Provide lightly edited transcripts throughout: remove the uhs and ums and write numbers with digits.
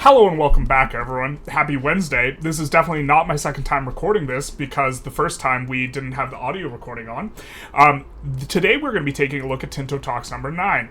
Hello and welcome back, everyone. Happy Wednesday. This is definitely not my second time recording this because the first time we didn't have the audio recording on. Today we're going to be taking a look at Tinto Talks number 9,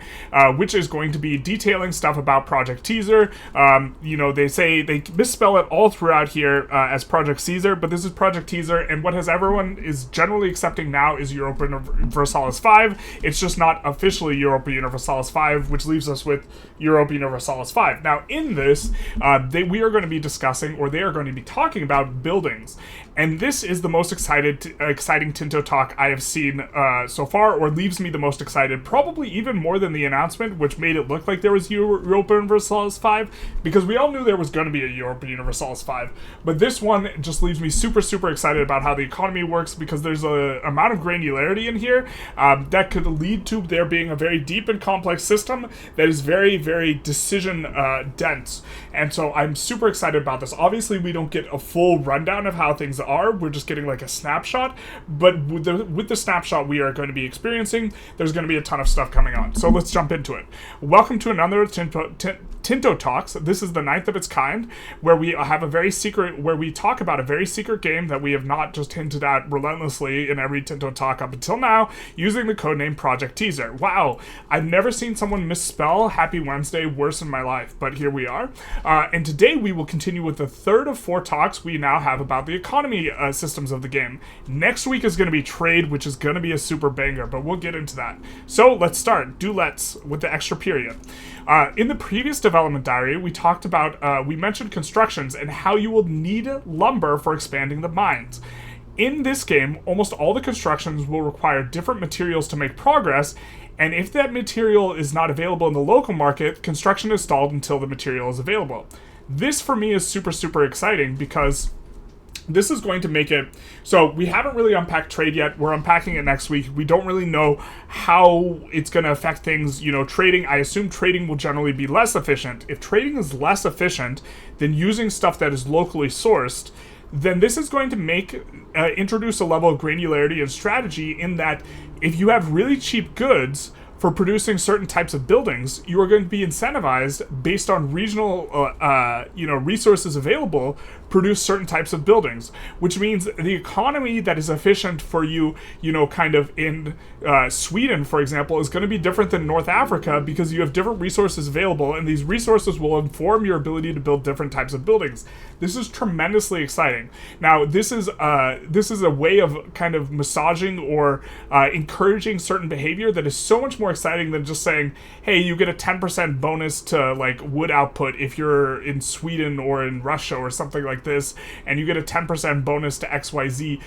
which is going to be detailing stuff about Project Teaser. They say they misspell it all throughout here as Project Caesar, but this is Project Teaser, and what has everyone is generally accepting now is Europa Universalis 5. It's just not officially Europa Universalis 5, which leaves us with Europa Universalis 5. Now, in this, we are going to be discussing, or they are going to be talking about buildings. And this is the most exciting Tinto talk I have seen so far, or leaves me the most excited, probably even more than the announcement, which made it look like there was Europa Universalis 5, because we all knew there was going to be a Europa Universalis 5. But this one just leaves me super, super excited about how the economy works, because there's an amount of granularity in here that could lead to there being a very deep and complex system that is very, very decision dense. And so I'm super excited about this. Obviously, we don't get a full rundown of how things are. We're just getting like a snapshot. But with the snapshot we are going to be experiencing, there's going to be a ton of stuff coming on. So let's jump into it. Welcome to another Tinto Talks. This is the 9th of its kind, where we have where we talk about a very secret game that we have not just hinted at relentlessly in every Tinto Talk up until now, using the codename Project Teaser. Wow, I've never seen someone misspell Happy Wednesday worse in my life, but here we are. And today we will continue with the third of 4 talks we now have about the economy systems of the game. Next week is going to be trade, which is going to be a super banger, but we'll get into that. So let's start. Let's with the extra period. In the previous development diary, we talked about, we mentioned constructions and how you will need lumber for expanding the mines. In this game, almost all the constructions will require different materials to make progress, and if that material is not available in the local market, construction is stalled until the material is available. This, for me, is super, super exciting because this is going to make it... So, we haven't really unpacked trade yet. We're unpacking it next week. We don't really know how it's going to affect things. Trading, I assume trading will generally be less efficient. If trading is less efficient than using stuff that is locally sourced, then this is going to introduce a level of granularity and strategy in that if you have really cheap goods for producing certain types of buildings, you are going to be incentivized based on regional, resources available, produce certain types of buildings, which means the economy that is efficient for you, kind of in Sweden, for example, is going to be different than North Africa because you have different resources available, and these resources will inform your ability to build different types of buildings. This is tremendously exciting. Now, this is a way of kind of massaging or encouraging certain behavior that is so much more exciting than just saying, hey, you get a 10% bonus to like wood output if you're in Sweden or in Russia or something like this, and you get a 10% bonus to XYZ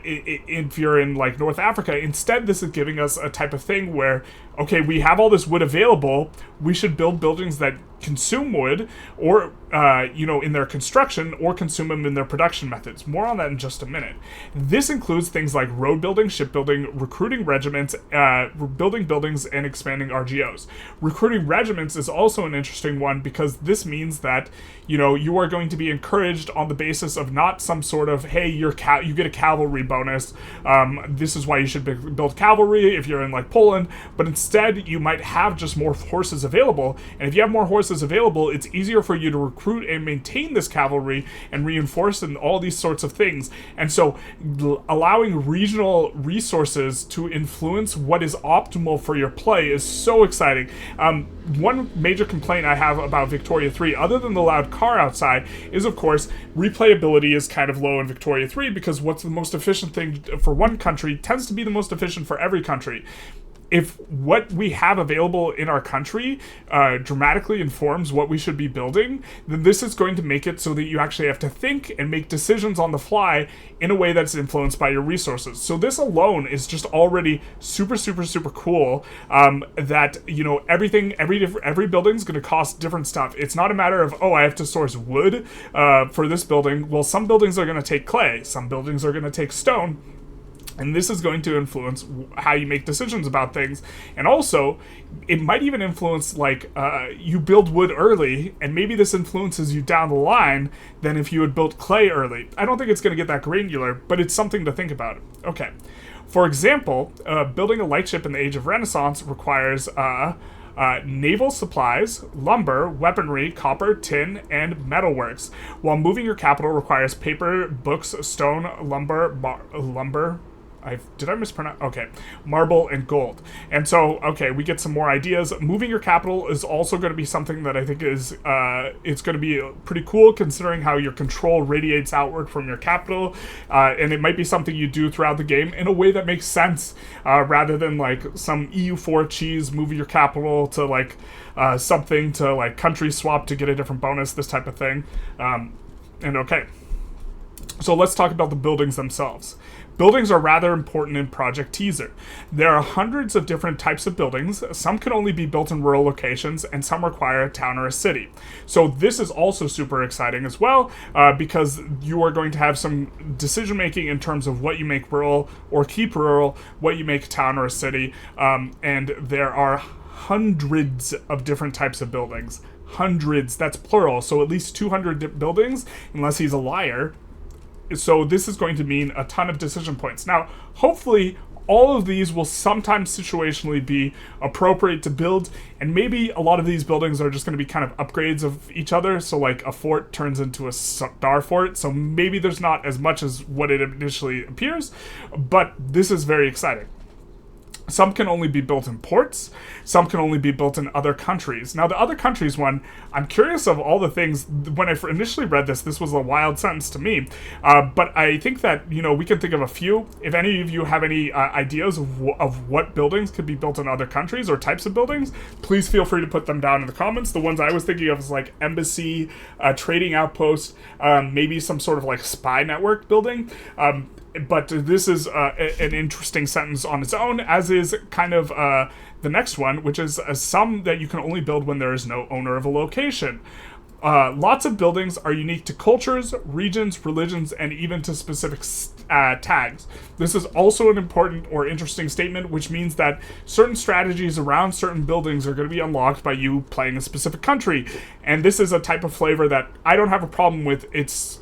if you're in like North Africa. Instead, this is giving us a type of thing where, okay, we have all this wood available, we should build buildings that consume wood or in their construction, or consume them in their production methods. More on that in just a minute. This includes things like road building, shipbuilding, recruiting regiments, building buildings, and expanding RGOs. Recruiting regiments is also an interesting one because this means that you are going to be encouraged on the basis of not some sort of, hey, you get a cavalry bonus, this is why you should build cavalry if you're in like Poland, but instead you might have just more horses available, and if you have more horses available, it's easier for you to recruit and maintain this cavalry and reinforce and all these sorts of things. And so allowing regional resources to influence what is optimal for your play is so exciting. One major complaint I have about Victoria 3, other than the loud car outside, is of course replayability is kind of low in Victoria 3 because what's the most efficient thing for one country tends to be the most efficient for every country. If what we have available in our country dramatically informs what we should be building, then this is going to make it so that you actually have to think and make decisions on the fly in a way that's influenced by your resources. So this alone is just already super, super, super cool. That every building's going to cost different stuff. It's not a matter of, I have to source wood for this building. Well, some buildings are going to take clay, some buildings are going to take stone. And this is going to influence how you make decisions about things. And also, it might even influence, you build wood early, and maybe this influences you down the line than if you had built clay early. I don't think it's going to get that granular, but it's something to think about. Okay. For example, building a lightship in the Age of Renaissance requires naval supplies, lumber, weaponry, copper, tin, and metalworks. While moving your capital requires paper, books, stone, lumber. Did I mispronounce? Okay, marble and gold. And so, okay, we get some more ideas. Moving your capital is also going to be something that I think is, it's going to be pretty cool considering how your control radiates outward from your capital. And it might be something you do throughout the game in a way that makes sense, rather than like some EU4 cheese, move your capital to like, something to like country swap to get a different bonus, this type of thing. And okay. So let's talk about the buildings themselves. Buildings are rather important in Project Teaser. There are hundreds of different types of buildings. Some can only be built in rural locations, and some require a town or a city. So this is also super exciting as well, because you are going to have some decision making in terms of what you make rural or keep rural, what you make a town or a city, and there are hundreds of different types of buildings. Hundreds, that's plural, so at least 200 buildings, unless he's a liar. So this is going to mean a ton of decision points. Now, hopefully, all of these will sometimes situationally be appropriate to build, and maybe a lot of these buildings are just going to be kind of upgrades of each other, so like a fort turns into a star fort, so maybe there's not as much as what it initially appears, but this is very exciting. Some can only be built in ports. Some can only be built in other countries. Now, the other countries one, I'm curious of all the things. When I initially read this was a wild sentence to me. But I think that, we can think of a few. If any of you have any ideas of what buildings could be built in other countries or types of buildings, please feel free to put them down in the comments. The ones I was thinking of is like embassy, trading outpost, maybe some sort of like spy network building. But this is an interesting sentence on its own, as is kind of the next one, which is some that you can only build when there is no owner of a location. Lots of buildings are unique to cultures, regions, religions, and even to specific tags. This is also an important or interesting statement, which means that certain strategies around certain buildings are going to be unlocked by you playing a specific country. And this is a type of flavor that I don't have a problem with.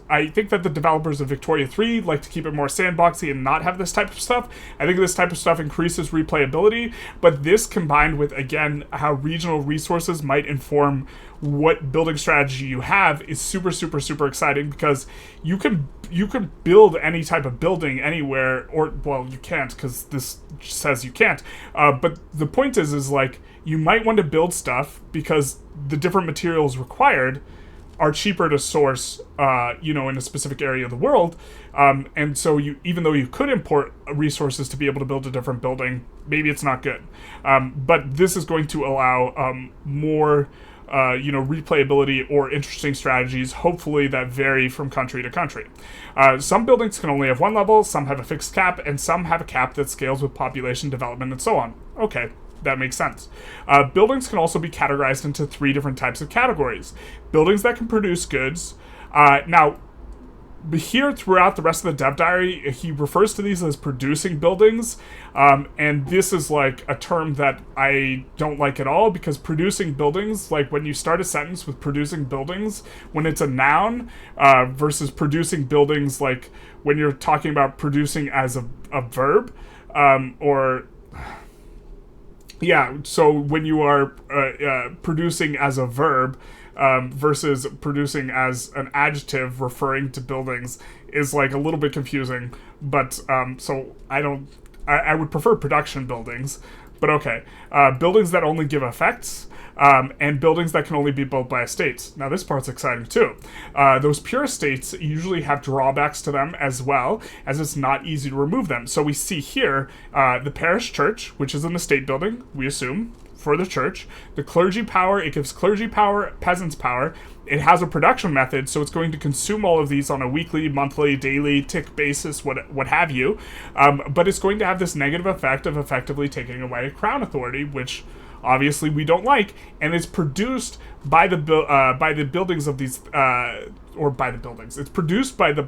I think that the developers of Victoria 3 like to keep it more sandboxy and not have this type of stuff. I think this type of stuff increases replayability, but this combined with, again, how regional resources might inform what building strategy you have is super, super, super exciting, because you can build any type of building anywhere, or, well, you can't, because this says you can't, but the point is like, you might want to build stuff because the different materials required are cheaper to source, in a specific area of the world, and so even though you could import resources to be able to build a different building, maybe it's not good, but this is going to allow more replayability or interesting strategies, hopefully, that vary from country to country. Some buildings can only have one level, some have a fixed cap, and some have a cap that scales with population development and so on. Okay, that makes sense. Buildings can also be categorized into 3 different types of categories. Buildings that can produce goods. Now, here throughout the rest of the dev diary, he refers to these as producing buildings, and this is like a term that I don't like at all, because producing buildings, like when you start a sentence with producing buildings, when it's a noun, versus producing buildings, like when you're talking about producing as a verb, so when you are producing as a verb, versus producing as an adjective referring to buildings is like a little bit confusing, but so I would prefer production buildings, but okay. Buildings that only give effects, and buildings that can only be built by estates. Now this part's exciting too. Those pure estates usually have drawbacks to them as well, as it's not easy to remove them. So we see here the parish church, which is an estate building, we assume, for the church. The clergy power, it gives clergy power, peasants power. It has a production method, so it's going to consume all of these on a weekly, monthly, daily, tick basis, what have you. But it's going to have this negative effect of effectively taking away crown authority, which obviously we don't like, and it's produced by the buildings of these, or by the buildings. It's produced by the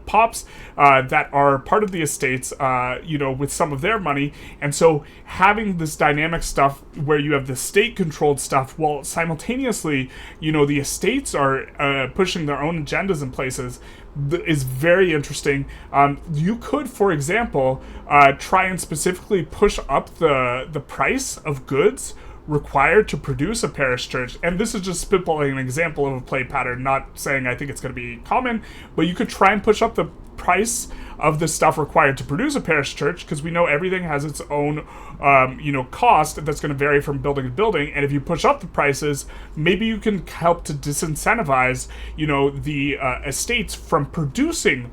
pops that are part of the estates, with some of their money, and so having this dynamic stuff where you have the state-controlled stuff while simultaneously, the estates are pushing their own agendas in places, is very interesting. You could, for example, try and specifically push up the price of goods required to produce a parish church, and this is just spitballing an example of a play pattern, not saying I think it's going to be common, but you could try and push up the price of the stuff required to produce a parish church, because we know everything has its own cost that's going to vary from building to building, and if you push up the prices, maybe you can help to disincentivize the estates from producing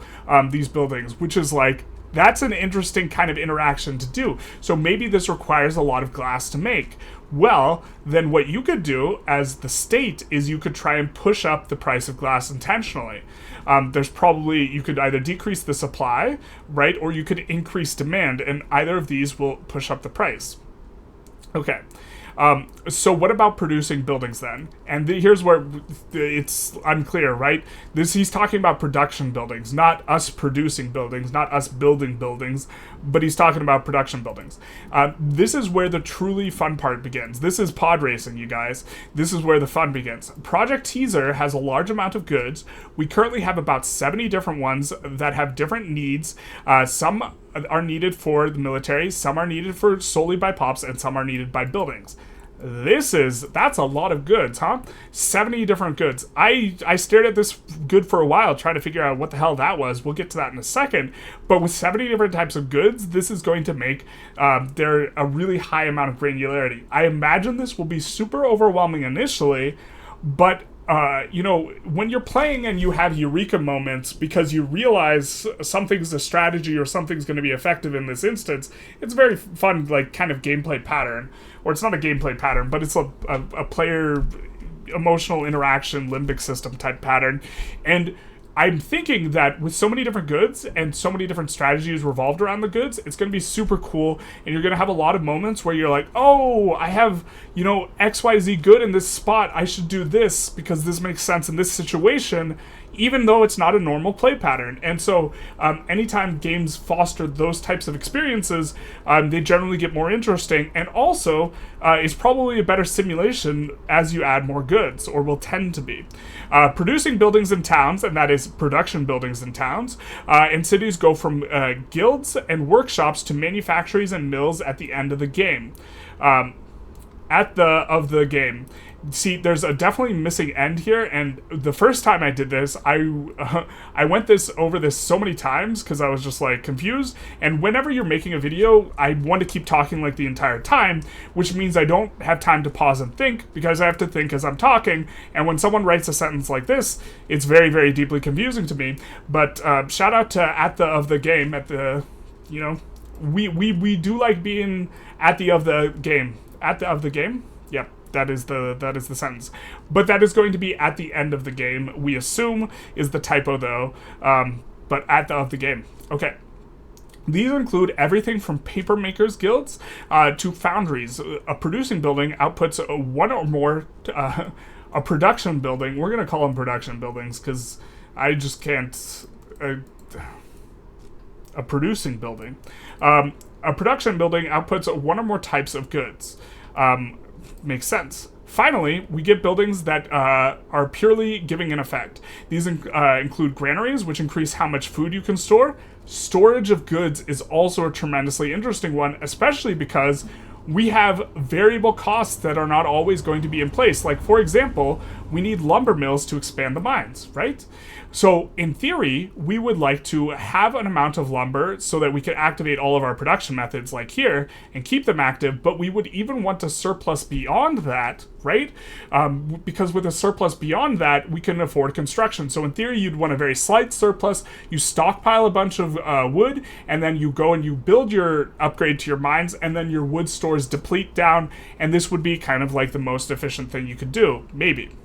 these buildings, which is like, that's an interesting kind of interaction to do. So maybe this requires a lot of glass to make. Well, then what you could do as the state is you could try and push up the price of glass intentionally. You could either decrease the supply, right, or you could increase demand, and either of these will push up the price. Okay. So what about producing buildings then? And here's where it's unclear, right? He's talking about production buildings, not us producing buildings, not us building buildings, but he's talking about production buildings. This is where the truly fun part begins. This is pod racing, you guys. This is where the fun begins. Project Teaser has a large amount of goods. We currently have about 70 different ones that have different needs. Some are needed for the military, some are needed for solely by pops, and some are needed by buildings. That's a lot of goods, huh? 70 different goods. I stared at this good for a while trying to figure out what the hell that was. We'll get to that in a second. But with 70 different types of goods, this is going to make there a really high amount of granularity. I imagine this will be super overwhelming initially, but when you're playing and you have eureka moments because you realize something's a strategy or something's going to be effective in this instance, it's a very fun, like, kind of gameplay pattern. Or it's not a gameplay pattern, but it's a player emotional interaction limbic system type pattern. And I'm thinking that with so many different goods and so many different strategies revolved around the goods, it's going to be super cool, and you're going to have a lot of moments where you're like, oh, I have, XYZ good in this spot, I should do this because this makes sense in this situation, even though it's not a normal play pattern. And so anytime games foster those types of experiences, they generally get more interesting, and also is probably a better simulation as you add more goods, or will tend to be. Producing buildings in towns, and that is production buildings in towns, and cities go from guilds and workshops to manufactories and mills at the end of the game. See, there's a definitely missing end here, and the first time I did this, I went over this so many times because I was just like confused, and whenever you're making a video, I want to keep talking like the entire time, which means I don't have time to pause and think, because I have to think as I'm talking, and when someone writes a sentence like this, it's very, very deeply confusing to me. But shout out to at the of the game, we do like being at the of the game. At the of the game? Yep. That is the sentence. But that is going to be at the end of the game, we assume, is the typo though. But at the of the game. Okay. These include everything from paper makers guilds to foundries. A producing building outputs one or more. A production building. We're going to call them production buildings because I just can't. A producing building. A production building outputs one or more types of goods. Makes sense. Finally, we get buildings that are purely giving an effect. These include granaries, which increase how much food you can store. Storage of goods is also a tremendously interesting one, especially because we have variable costs that are not always going to be in place. Like, for example, we need lumber mills to expand the mines, right? So, in theory, we would like to have an amount of lumber so that we could activate all of our production methods like here and keep them active, but we would even want a surplus beyond that, right? Because with a surplus beyond that, we can afford construction. So in theory, you'd want a very slight surplus. You stockpile a bunch of wood, and then you go and you build your upgrade to your mines, and then your wood stores deplete down, and this would be kind of like the most efficient thing you could do, maybe.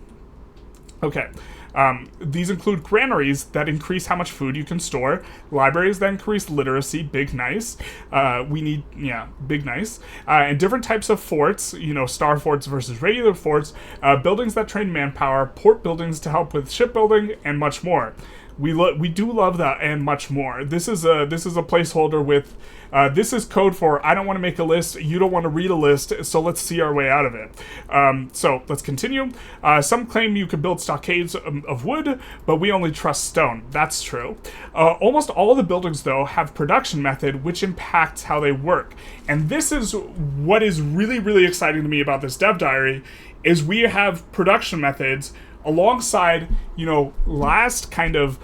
Okay. These include granaries that increase how much food you can store, libraries that increase literacy, big nice. Big nice. And different types of forts, star forts versus regular forts, buildings that train manpower, port buildings to help with shipbuilding, and much more. We do love that and much more. This is a placeholder with this is code for I don't want to make a list, you don't want to read a list, so let's see our way out of it. So let's continue. Some claim you could build stockades of wood, but we only trust stone. That's true. Almost all of the buildings, though, have production method, which impacts how they work. And this is what is really, really exciting to me about this dev diary, is we have production methods alongside, last kind of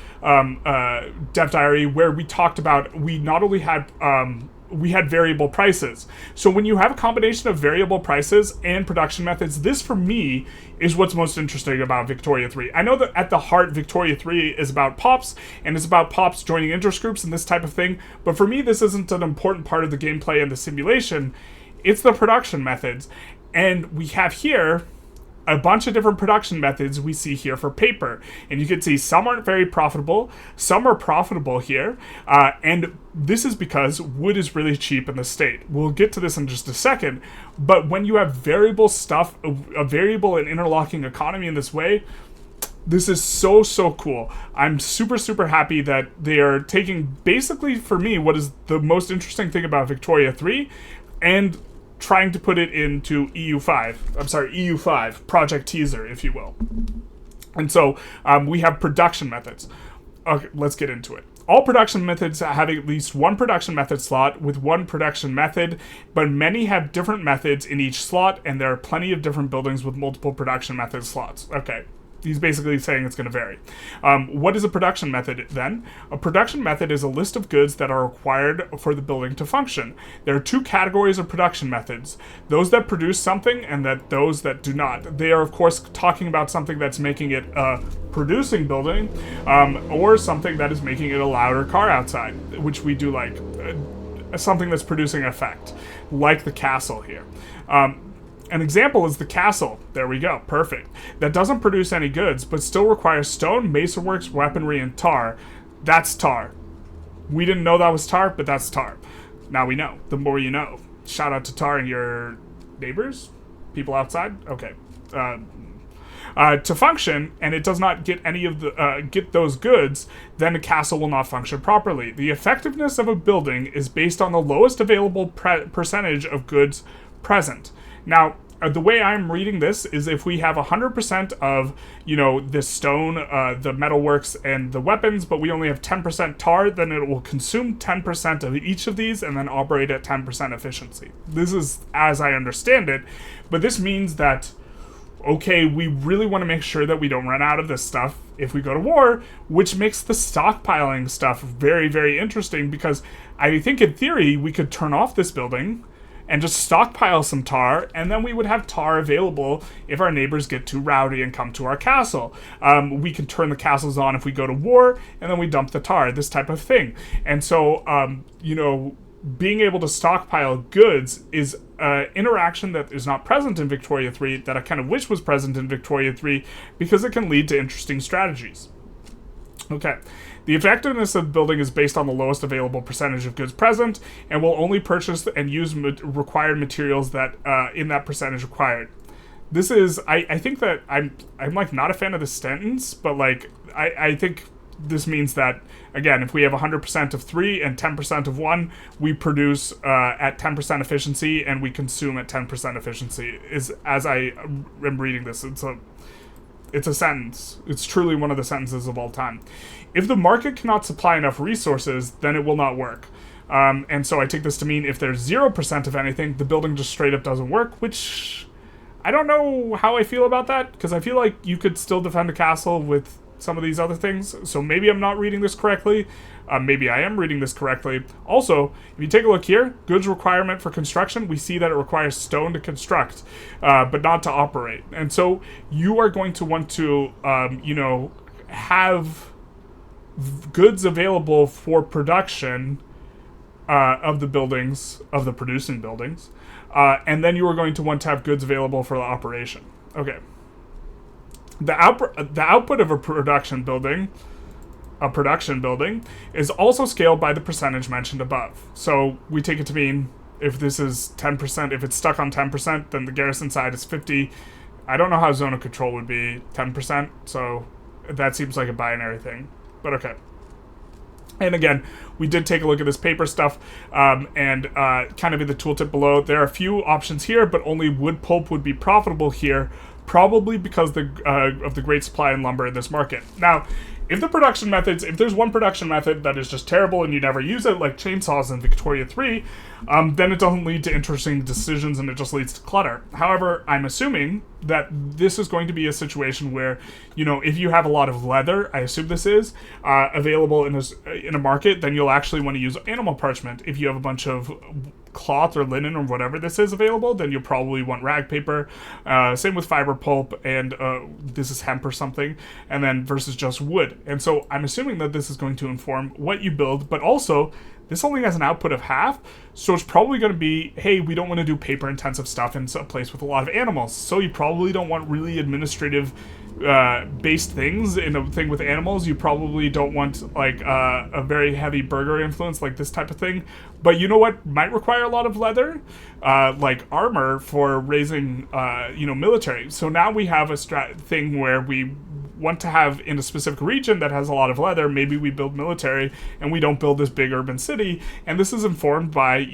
dev diary where we talked about we not only had we had variable prices. So when you have a combination of variable prices and production methods, this for me is what's most interesting about Victoria 3. I know that at the heart, Victoria 3 is about pops, and it's about pops joining interest groups and this type of thing. But for me, this isn't an important part of the gameplay and the simulation. It's the production methods. And we have here a bunch of different production methods we see here for paper. And you can see some aren't very profitable, some are profitable here, and this is because wood is really cheap in the state. We'll get to this in just a second, but when you have variable stuff, a variable and interlocking economy in this way, this is so, so cool. I'm super, super happy that they are taking, basically for me, what is the most interesting thing about Victoria 3, and trying to put it into EU5, Project Teaser, if you will. And so we have production methods. Okay, let's get into it. All production methods have at least one production method slot with one production method, but many have different methods in each slot, and there are plenty of different buildings with multiple production method slots. Okay. He's basically saying it's going to vary. What is a production method, then? A production method is a list of goods that are required for the building to function. There are two categories of production methods: those that produce something and those that do not. They are, of course, talking about something that's making it a producing building, or something that is making it a louder car outside, which we do like. Something that's producing effect, like the castle here. An example is the castle. There we go. Perfect. That doesn't produce any goods, but still requires stone, masonworks, weaponry, and tar. That's tar. We didn't know that was tar, but that's tar. Now we know. The more you know. Shout out to tar and your neighbors? People outside? Okay. To function, and it does not get any of the get those goods, then a castle will not function properly. The effectiveness of a building is based on the lowest available percentage of goods present. Now, the way I'm reading this is if we have 100% of, the stone, the metalworks, and the weapons, but we only have 10% tar, then it will consume 10% of each of these and then operate at 10% efficiency. This is as I understand it, but this means that, okay, we really want to make sure that we don't run out of this stuff if we go to war, which makes the stockpiling stuff very, very interesting, because I think in theory we could turn off this building and just stockpile some tar, and then we would have tar available if our neighbors get too rowdy and come to our castle. We can turn the castles on if we go to war, and then we dump the tar, this type of thing. And so, being able to stockpile goods is an interaction that is not present in Victoria 3, that I kind of wish was present in Victoria 3, because it can lead to interesting strategies. Okay. The effectiveness of building is based on the lowest available percentage of goods present, and will only purchase and use required materials that in that percentage required. This is, I think that I'm like not a fan of this sentence, but like I think this means that, again, if we have 100% of 3 and 10% of 1, we produce at 10% efficiency and we consume at 10% efficiency. Is as I am reading this, it's a sentence. It's truly one of the sentences of all time. If the market cannot supply enough resources, then it will not work. And so I take this to mean if there's 0% of anything, the building just straight up doesn't work, which I don't know how I feel about that, because I feel like you could still defend a castle with some of these other things. So maybe I'm not reading this correctly. Maybe I am reading this correctly. Also, if you take a look here, goods requirement for construction, we see that it requires stone to construct, but not to operate. And so you are going to want to, have goods available for production of the buildings, of the producing buildings, and then you are going to want to have goods available for the operation. Okay. The output of a production building is also scaled by the percentage mentioned above. So we take it to mean if this is 10%, if it's stuck on 10%, then the garrison side is 50. I don't know how zone of control would be 10%, so that seems like a binary thing. But okay. And again, we did take a look at this paper stuff, and kind of in the tooltip below, there are a few options here, but only wood pulp would be profitable here, probably because of the great supply in lumber in this market. Now, if there's one production method that is just terrible and you never use it, like chainsaws in Victoria 3, then it doesn't lead to interesting decisions and it just leads to clutter. However, I'm assuming that this is going to be a situation where, if you have a lot of leather, I assume this is, available in a market, then you'll actually want to use animal parchment. If you have a bunch of cloth or linen or whatever this is available, then you'll probably want rag paper. Same with fiber pulp, and this is hemp or something, and then versus just wood. And so I'm assuming that this is going to inform what you build, but also this only has an output of half, so it's probably going to be, hey, we don't want to do paper intensive stuff in a place with a lot of animals, so you probably don't want really administrative based things in a thing with animals. You probably don't want like a very heavy burger influence, like this type of thing. But you know what might require a lot of leather? Like armor for raising military. So now we have a thing where we want to have in a specific region that has a lot of leather. Maybe we build military and we don't build this big urban city, and this is informed by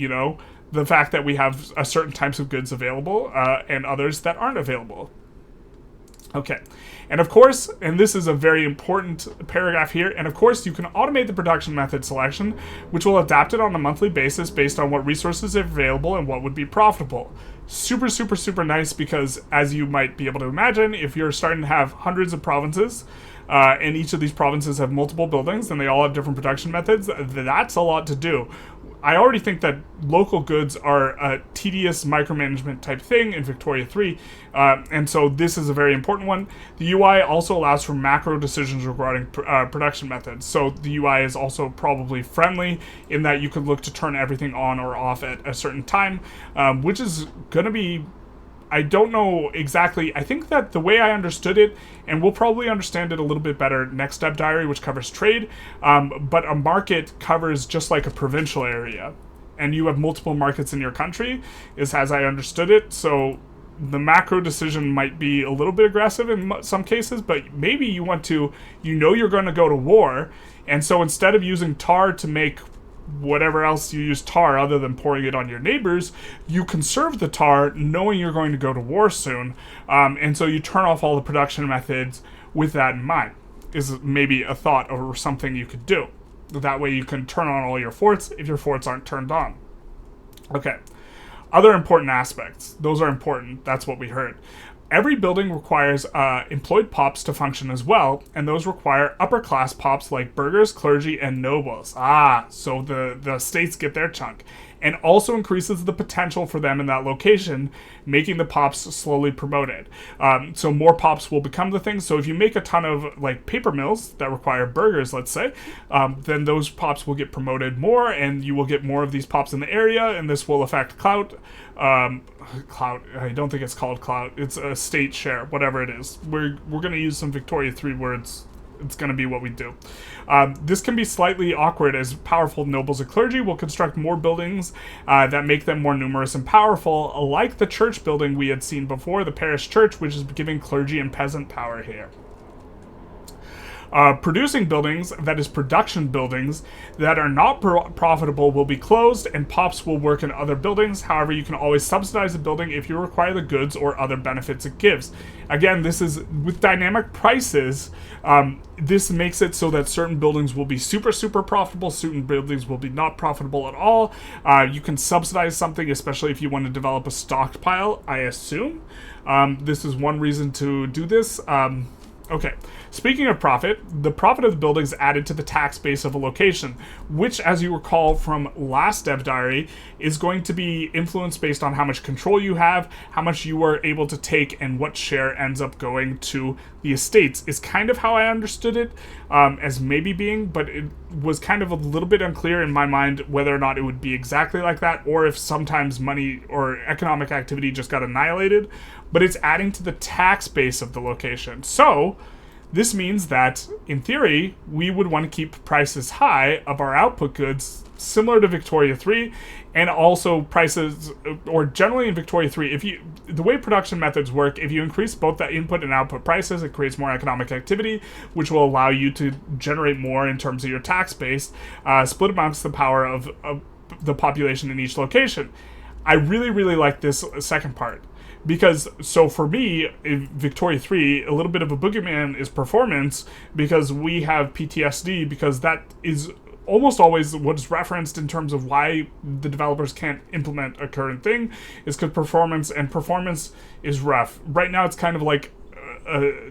the fact that we have a certain types of goods available and others that aren't available. Okay, and of course, and this is a very important paragraph here, and of course you can automate the production method selection, which will adapt it on a monthly basis based on what resources are available and what would be profitable. Super, super, super nice, because as you might be able to imagine, if you're starting to have hundreds of provinces, and each of these provinces have multiple buildings, and they all have different production methods, that's a lot to do. I already think that local goods are a tedious micromanagement type thing in Victoria 3, and so this is a very important one. The UI also allows for macro decisions regarding production methods, so the UI is also probably friendly in that you could look to turn everything on or off at a certain time, which is going to be, I don't know exactly. I think that the way I understood it, and we'll probably understand it a little bit better next step diary, which covers trade, but a market covers just like a provincial area, and you have multiple markets in your country, is as I understood it. So the macro decision might be a little bit aggressive in some cases, but maybe you want to, you're going to go to war, and so instead of using tar to make whatever else you use tar other than pouring it on your neighbors, you conserve the tar knowing you're going to go to war soon, and so you turn off all the production methods with that in mind, is maybe a thought or something you could do. That way you can turn on all your forts if your forts aren't turned on. Okay, other important aspects. Those are important. That's what we heard. Every building requires employed pops to function as well, and those require upper-class pops like burghers, clergy, and nobles. So the states get their chunk. And also increases the potential for them in that location, making the pops slowly promoted. So more pops will become the thing. So if you make a ton of like paper mills that require burgers, let's say, then those pops will get promoted more, and you will get more of these pops in the area, and this will affect clout. Clout, I don't think it's called clout. It's a state share, whatever it is. We're going to use some Victoria 3 words. It's going to be what we do. This can be slightly awkward, as powerful nobles and clergy will construct more buildings that make them more numerous and powerful, like the church building we had seen before, the parish church, which is giving clergy and peasant power here. Producing buildings, that is production buildings, that are not profitable will be closed, and pops will work in other buildings. However, you can always subsidize the building if you require the goods or other benefits it gives. Again, this is with dynamic prices. This makes it so that certain buildings will be super, super profitable, certain buildings will be not profitable at all. You can subsidize something, especially if you want to develop a stockpile, I assume. This is one reason to do this. Okay, speaking of profit, the profit of the building is added to the tax base of a location, which, as you recall from last dev diary, is going to be influenced based on how much control you have, how much you are able to take, and what share ends up going to the estates, is kind of how I understood it, as maybe being, but it was kind of a little bit unclear in my mind whether or not it would be exactly like that, or if sometimes money or economic activity just got annihilated. But it's adding to the tax base of the location. So This means that, in theory, we would want to keep prices high of our output goods, similar to Victoria 3, and also prices, or generally in Victoria 3, the way production methods work, if you increase both the input and output prices, it creates more economic activity, which will allow you to generate more in terms of your tax base, split amongst the power of the population in each location. I really, really like this second part. Because, so for me, in Victoria 3, a little bit of a boogeyman is performance, because we have PTSD, because that is almost always what is referenced in terms of why the developers can't implement a current thing, is because performance is rough. Right now, it's kind of like,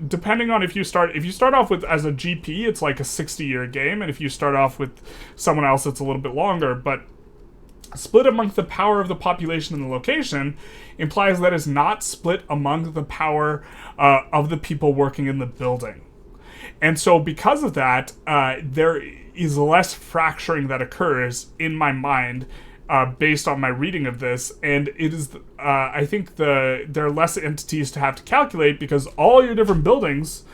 depending on if you start off with as a GP, it's like a 60-year game, and if you start off with someone else, it's a little bit longer, but split among the power of the population in the location implies that it's not split among the power of the people working in the building. And so because of that, there is less fracturing that occurs in my mind based on my reading of this. And it is, I think there are less entities to have to calculate, because all your different buildings,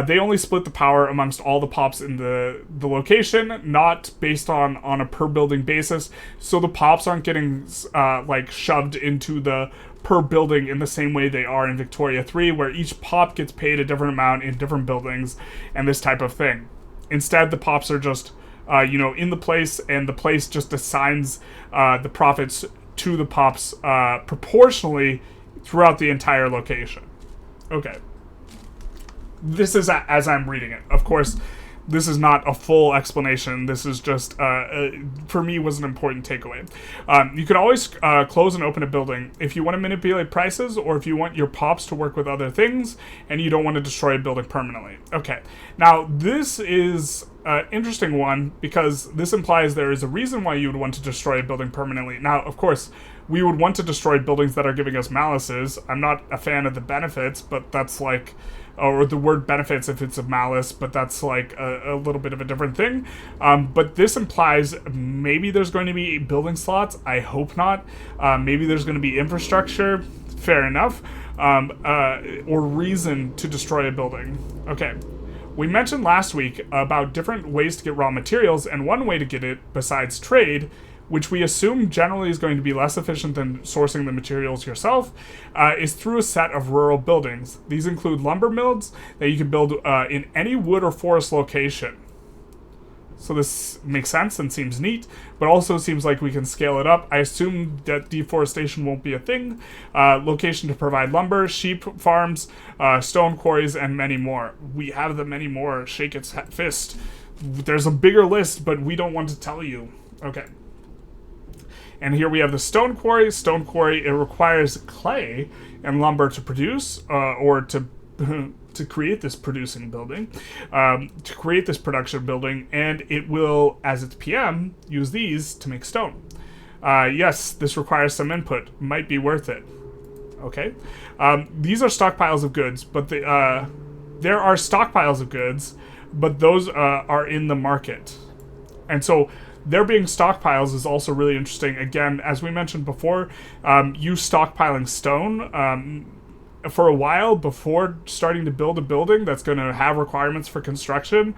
they only split the power amongst all the pops in the location, not based on a per building basis. So the pops aren't getting like shoved into the per building in the same way they are in Victoria 3, where each pop gets paid a different amount in different buildings and this type of thing. Instead, the pops are just in the place, and the place just assigns the profits to the pops proportionally throughout the entire location. Okay. This is as I'm reading it. Of course, this is not a full explanation. This is just, for me, was an important takeaway. You can always close and open a building if you want to manipulate prices, or if you want your pops to work with other things, and you don't want to destroy a building permanently. Okay, now this is an interesting one, because this implies there is a reason why you would want to destroy a building permanently. Now, of course, we would want to destroy buildings that are giving us malices. I'm not a fan of the benefits, but that's like... or the word benefits if it's a malice, but that's like a little bit of a different thing. But this implies maybe there's going to be building slots. I hope not. Maybe there's going to be infrastructure. Fair enough. Or reason to destroy a building. Okay. We mentioned last week about different ways to get raw materials, and one way to get it, besides trade, which we assume generally is going to be less efficient than sourcing the materials yourself, is through a set of rural buildings. These include lumber mills that you can build in any wood or forest location. So this makes sense and seems neat, but also seems like we can scale it up. I assume that deforestation won't be a thing. Location to provide lumber, sheep farms, stone quarries, and many more. We have the many more. Shake its fist. There's a bigger list, but we don't want to tell you. Okay. And here we have the stone quarry. Stone quarry, it requires clay and lumber to produce, or to create this producing building, to create this production building, and it will, as its PM, use these to make stone. Yes, this requires some input. Might be worth it. Okay. These are stockpiles of goods, but there are stockpiles of goods, but those are in the market. And so there being stockpiles is also really interesting. Again, as we mentioned before, you stockpiling stone for a while before starting to build a building that's going to have requirements for construction,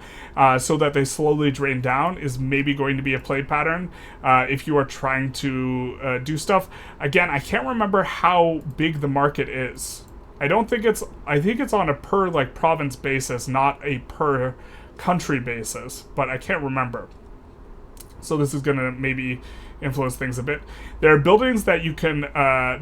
so that they slowly drain down, is maybe going to be a play pattern if you are trying to do stuff. Again, I can't remember how big the market is. I think it's on a per province basis, not a per country basis, but I can't remember. So this is going to maybe influence things a bit. There are buildings that you can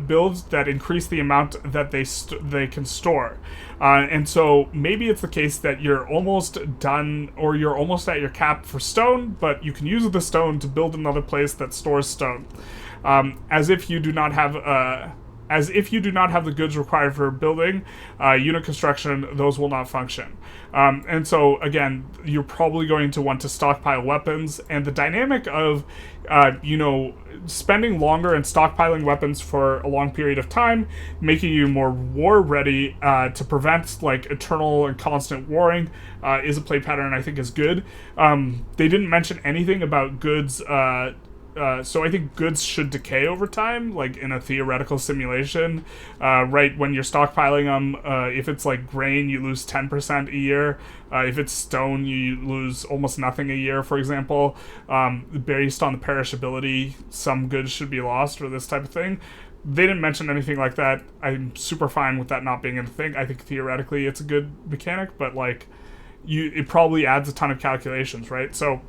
build that increase the amount that they can store. And so maybe it's the case that you're almost done, or you're almost at your cap for stone, but you can use the stone to build another place that stores stone. As if you do not have the goods required for building unit construction, those will not function. And so, again, you're probably going to want to stockpile weapons, and the dynamic of, spending longer and stockpiling weapons for a long period of time, making you more war ready to prevent eternal and constant warring, is a play pattern I think is good. They didn't mention anything about goods so I think goods should decay over time, like in a theoretical simulation. Right, when you're stockpiling them, if it's like grain, you lose 10% a year. If it's stone, you lose almost nothing a year, for example. Based on the perishability, some goods should be lost or this type of thing. They didn't mention anything like that. I'm super fine with that not being a thing. I think theoretically it's a good mechanic, but like, it probably adds a ton of calculations, right? So,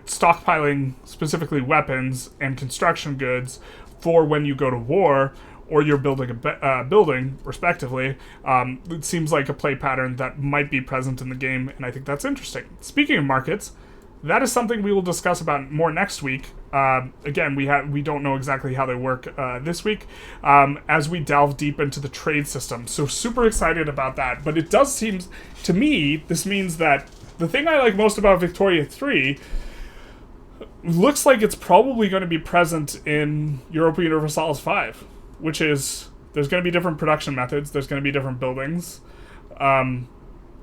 stockpiling specifically weapons and construction goods for when you go to war or you're building a building, respectively, it seems like a play pattern that might be present in the game, and I think that's interesting. Speaking of markets, that is something we will discuss about more next week. Again, we don't know exactly how they work this week as we delve deep into the trade system. So super excited about that. But it does seem, to me, this means that the thing I like most about Victoria 3 looks like it's probably going to be present in Europa Universalis 5, which is there's going to be different production methods, there's going to be different buildings.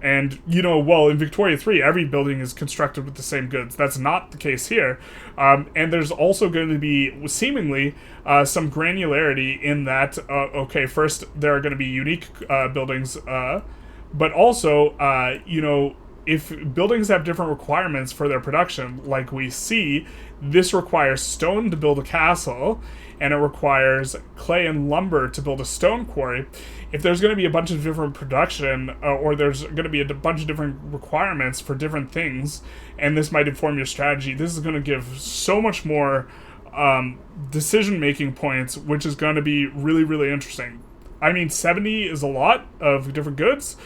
And, well, in Victoria 3, every building is constructed with the same goods. That's not the case here. And there's also going to be, seemingly, some granularity in that, first, there are going to be unique buildings, but also, if buildings have different requirements for their production, like we see, this requires stone to build a castle, and it requires clay and lumber to build a stone quarry. If there's going to be a bunch of different production, or there's going to be a bunch of different requirements for different things, and this might inform your strategy, this is going to give so much more decision-making points, which is going to be really, really interesting. I mean, 70 is a lot of different goods,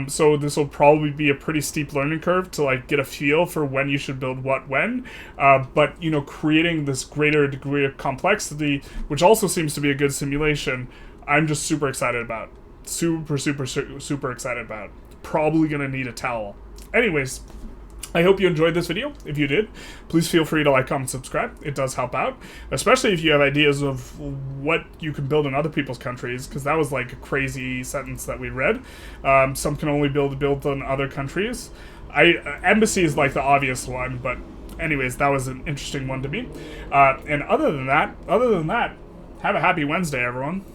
so this will probably be a pretty steep learning curve to like get a feel for when you should build what when, but creating this greater degree of complexity, which also seems to be a good simulation, I'm just super excited about. Super excited about. Probably gonna need a towel. Anyways, I hope you enjoyed this video. If you did, please feel free to like, comment, subscribe. It does help out, especially if you have ideas of what you can build in other people's countries, because that was like a crazy sentence that we read. Some can only build in other countries. Embassy is like the obvious one, but anyways, that was an interesting one to me. And other than that, have a happy Wednesday, everyone.